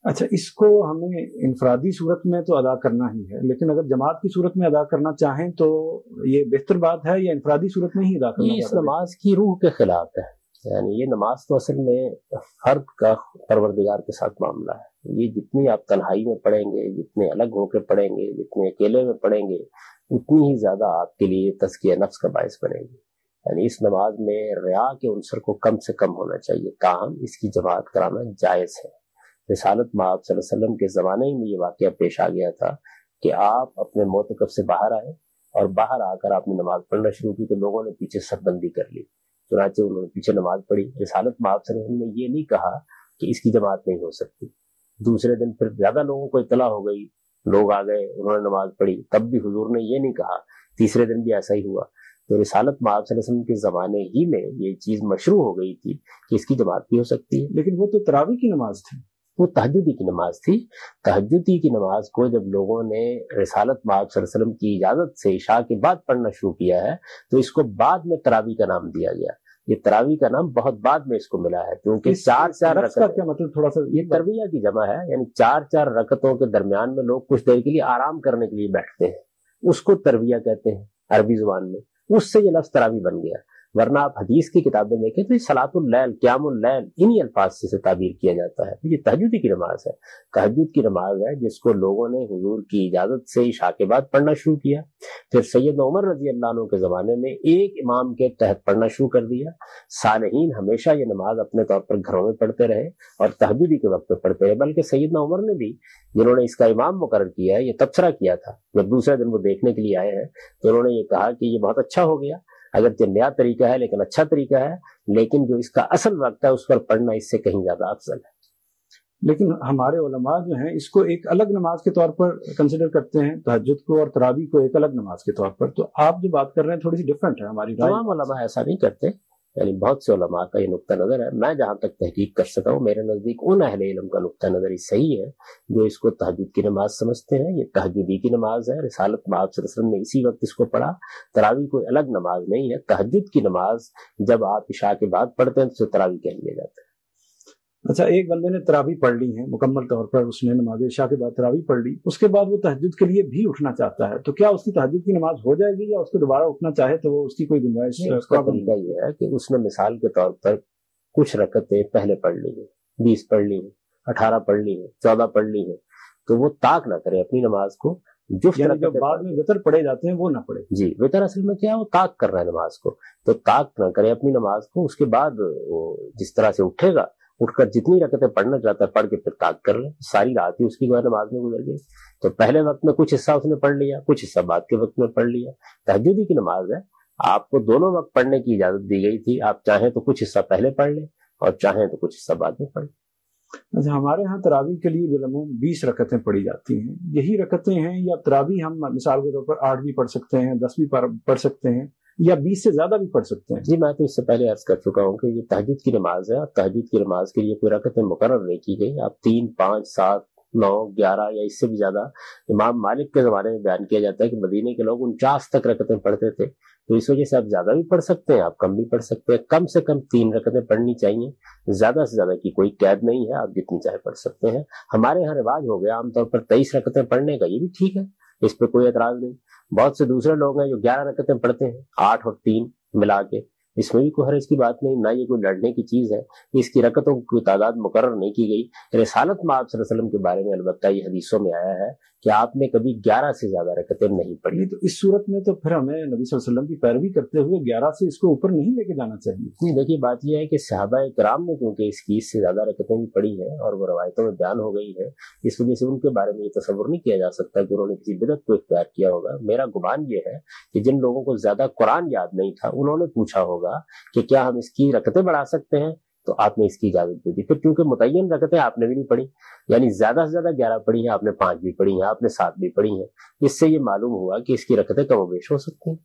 اچھا، اس کو ہمیں انفرادی صورت میں تو ادا کرنا ہی ہے، لیکن اگر جماعت کی صورت میں ادا کرنا چاہیں تو یہ بہتر بات ہے یا انفرادی صورت میں ہی ادا کرنا؟ یہ اس نماز کی روح کے خلاف ہے. یعنی یہ نماز تو اصل میں فرد کا پروردگار کے ساتھ معاملہ ہے. یہ جتنی آپ تنہائی میں پڑھیں گے، جتنے الگ ہو کے پڑھیں گے، جتنے اکیلے میں پڑھیں گے، اتنی ہی زیادہ آپ کے لیے تزکیہ نفس کا باعث بنے گی. یعنی اس نماز میں ریا کے عنصر کو کم سے کم ہونا چاہیے، تاہم اس کی جماعت کرانا جائز ہے. رسالت مآب صلی اللہ علیہ وسلم کے زمانے میں یہ واقعہ پیش آ گیا تھا کہ آپ اپنے معتکف سے باہر آئے اور باہر آ کر آپ نے نماز پڑھنا شروع کی تو لوگوں نے پیچھے صف بندی کر لی، چنانچہ انہوں نے پیچھے نماز پڑھی. رسالت مآب صلی اللہ علیہ وسلم نے یہ نہیں کہا کہ اس کی جماعت نہیں ہو سکتی. دوسرے دن پھر زیادہ لوگوں کو اطلاع ہو گئی، لوگ آ گئے، انہوں نے نماز پڑھی، تب بھی حضور نے یہ نہیں کہا. تیسرے دن بھی ایسا ہی ہوا. تو رسالت مآب صلی اللہ علیہ وسلم کے زمانے ہی میں یہ چیز مشروع ہو گئی تھی کہ اس کی جماعت بھی ہو سکتی ہے. لیکن وہ تو تراویح کی نماز تھی، وہ تہجدی کی نماز تھی. تہجدی کی نماز کو جب لوگوں نے رسالت مآب صلی اللہ علیہ وسلم کی اجازت سے عشاء کے بعد پڑھنا شروع کیا ہے تو اس کو بعد میں تراویح کا نام دیا گیا. یہ تراویح کا نام بہت بعد میں اس کو ملا ہے، کیونکہ چار رکعت کا کیا مطلب تھوڑا سا یہ ترویہ کی جمع ہے. یعنی چار رکعتوں کے درمیان میں لوگ کچھ دیر کے لیے آرام کرنے کے لیے بیٹھتے ہیں، اس کو ترویہ کہتے ہیں عربی زبان میں. اس سے یہ لفظ تراویح بن گیا. ورنہ آپ حدیث کی کتابیں دیکھیں تو صلاۃ اللیل، قیام اللیل انہی الفاظ سے تعبیر کیا جاتا ہے. یہ تہجد کی نماز ہے. تہجد کی نماز ہے جس کو لوگوں نے حضور کی اجازت سے عشاء کے بعد پڑھنا شروع کیا. پھر سیدنا عمر رضی اللہ عنہ کے زمانے میں ایک امام کے تحت پڑھنا شروع کر دیا. صالحین ہمیشہ یہ نماز اپنے طور پر گھروں میں پڑھتے رہے اور تہجدی کے وقت پہ پڑھتے رہے. بلکہ سیدنا عمر نے بھی، جنہوں نے اس کا امام مقرر کیا ہے، یہ تبصرہ کیا تھا. جب دوسرے دن وہ دیکھنے کے لیے آئے ہیں تو انہوں نے یہ کہا کہ یہ بہت اچھا ہو گیا، اگرچہ نیا طریقہ ہے لیکن اچھا طریقہ ہے، لیکن جو اس کا اصل وقت ہے اس پر پڑھنا اس سے کہیں زیادہ افضل ہے. لیکن ہمارے علماء جو ہیں اس کو ایک الگ نماز کے طور پر کنسیڈر کرتے ہیں، تہجد کو اور تراویح کو ایک الگ نماز کے طور پر. تو آپ جو بات کر رہے ہیں تھوڑی سی ڈفرینٹ ہے ہماری رائے. تمام علماء ایسا نہیں کرتے. یعنی بہت سے علماء کا یہ نقطہ نظر ہے. میں جہاں تک تحقیق کر سکا ہوں میرے نزدیک ان اہل علم کا نقطہ نظر ہی صحیح ہے جو اس کو تہجد کی نماز سمجھتے ہیں. یہ تہجدی کی نماز ہے. رسالت مآب صلی اللہ علیہ وسلم نے اسی وقت اس کو پڑھا. تراویح کوئی الگ نماز نہیں ہے. تہجد کی نماز جب آپ عشاء کے بعد پڑھتے ہیں تو تراویح کہہ لیا جاتا ہے. اچھا، ایک بندے نے تراویح پڑھ لی ہے مکمل طور پر، اس نے نماز عشاء کے بعد تراویح پڑھ لی، اس کے بعد وہ تہجد کے لیے بھی اٹھنا چاہتا ہے، تو کیا اس کی تہجد کی نماز ہو جائے گی یا اس کو دوبارہ اٹھنا چاہے تو وہ اس کی کوئی گنجائش؟ اس کا طریقہ یہ ہے کہ اس نے مثال کے طور پر کچھ رکعتیں پہلے پڑھ لی ہیں، 20 پڑھ لی ہیں، 18 پڑھ لی ہیں، 14 پڑھ لی ہیں، تو وہ طاق نہ کرے اپنی نماز کو. یعنی جو بعد میں وتر پڑھے جاتے ہیں وہ نہ پڑھے. جی، وتر اصل میں کیا ہے، وہ طاق کر رہا ہے نماز کو، تو طاق نہ کرے اپنی نماز کو. اس کے بعد وہ جس طرح سے اٹھے گا، اٹھ کر جتنی رکعتیں پڑھنا چاہتا ہے پڑھ کے پھر طاق کر لے. ساری رات ہی اس کی نماز میں گزر گئی. تو پہلے وقت میں کچھ حصہ اس نے پڑھ لیا، کچھ حصہ بعد کے وقت میں پڑھ لیا. تہجدی کی نماز ہے، آپ کو دونوں وقت پڑھنے کی اجازت دی گئی تھی. آپ چاہیں تو کچھ حصہ پہلے پڑھ لیں اور چاہیں تو کچھ حصہ بعد میں پڑھ لیں. اچھا، ہمارے ہاں تراویح کے لیے بالعموم 20 رکعتیں پڑھی جاتی ہیں. یہی رکعتیں ہیں یا تراویح ہم مثال کے طور پر 8 بھی پڑھ سکتے ہیں، 10 بھی پڑھ سکتے ہیں، یا 20 سے زیادہ بھی پڑھ سکتے ہیں؟ جی، میں تو اس سے پہلے عرض کر چکا ہوں کہ یہ تہجد کی نماز ہے اور تہجد کی نماز کے لیے کوئی رکعتیں مقرر نہیں کی گئی. آپ 3، 5، 7، 9، 11 یا اس سے بھی زیادہ. امام مالک کے زمانے میں بیان کیا جاتا ہے کہ مدینے کے لوگ 49 تک رکعتیں پڑھتے تھے. تو اس وجہ سے آپ زیادہ بھی پڑھ سکتے ہیں، آپ کم بھی پڑھ سکتے ہیں. کم سے کم 3 رکعتیں پڑھنی چاہیے. زیادہ سے زیادہ کی کوئی قید نہیں ہے، آپ جتنی چاہے پڑھ سکتے ہیں. ہمارے یہاں رواج ہو گیا عام طور پر 23 رکعتیں پڑھنے کا. یہ بھی ٹھیک ہے، اس پہ کوئی اعتراض نہیں. بہت سے دوسرے لوگ ہیں جو 11 رکعتیں پڑھتے ہیں، 8 اور 3 ملا کے. اس میں بھی کوئی حرج کی بات نہیں، نہ یہ کوئی لڑنے کی چیز ہے. اس کی رکعتوں کی کوئی تعداد مقرر نہیں کی گئی. رسالت مآب صلی اللہ علیہ وسلم کے بارے میں البتہ یہ حدیثوں میں آیا ہے کہ آپ نے کبھی 11 سے زیادہ رکعتیں نہیں پڑھی. تو اس صورت میں تو پھر ہمیں نبی صلی اللہ علیہ وسلم کی پیروی کرتے ہوئے 11 سے اس کو اوپر نہیں لے کے جانا چاہیے. نہیں، دیکھیے بات یہ ہے کہ صحابہ کرام نے کیونکہ اس کی 20 سے زیادہ رکعتیں بھی پڑھی ہیں اور وہ روایتوں میں بیان ہو گئی ہے، اس وجہ سے ان کے بارے میں یہ تصور نہیں کیا جا سکتا کہ انہوں نے کسی بدعت کو اختیار کیا ہوگا. میرا گمان یہ ہے کہ جن لوگوں کو زیادہ قرآن یاد نہیں تھا انہوں نے پوچھا ہوگا کہ کیا ہم اس کی رکعتیں بڑھا سکتے ہیں، تو آپ نے اس کی اجازت دے دی. پھر کیونکہ متعین رکعتیں آپ نے بھی نہیں پڑھی، یعنی زیادہ سے زیادہ 11 پڑھی ہیں، آپ نے 5 بھی پڑھی ہیں، آپ نے 7 بھی پڑھی ہیں. اس سے یہ معلوم ہوا کہ اس کی رکعتیں کم و بیش ہو سکتی ہیں.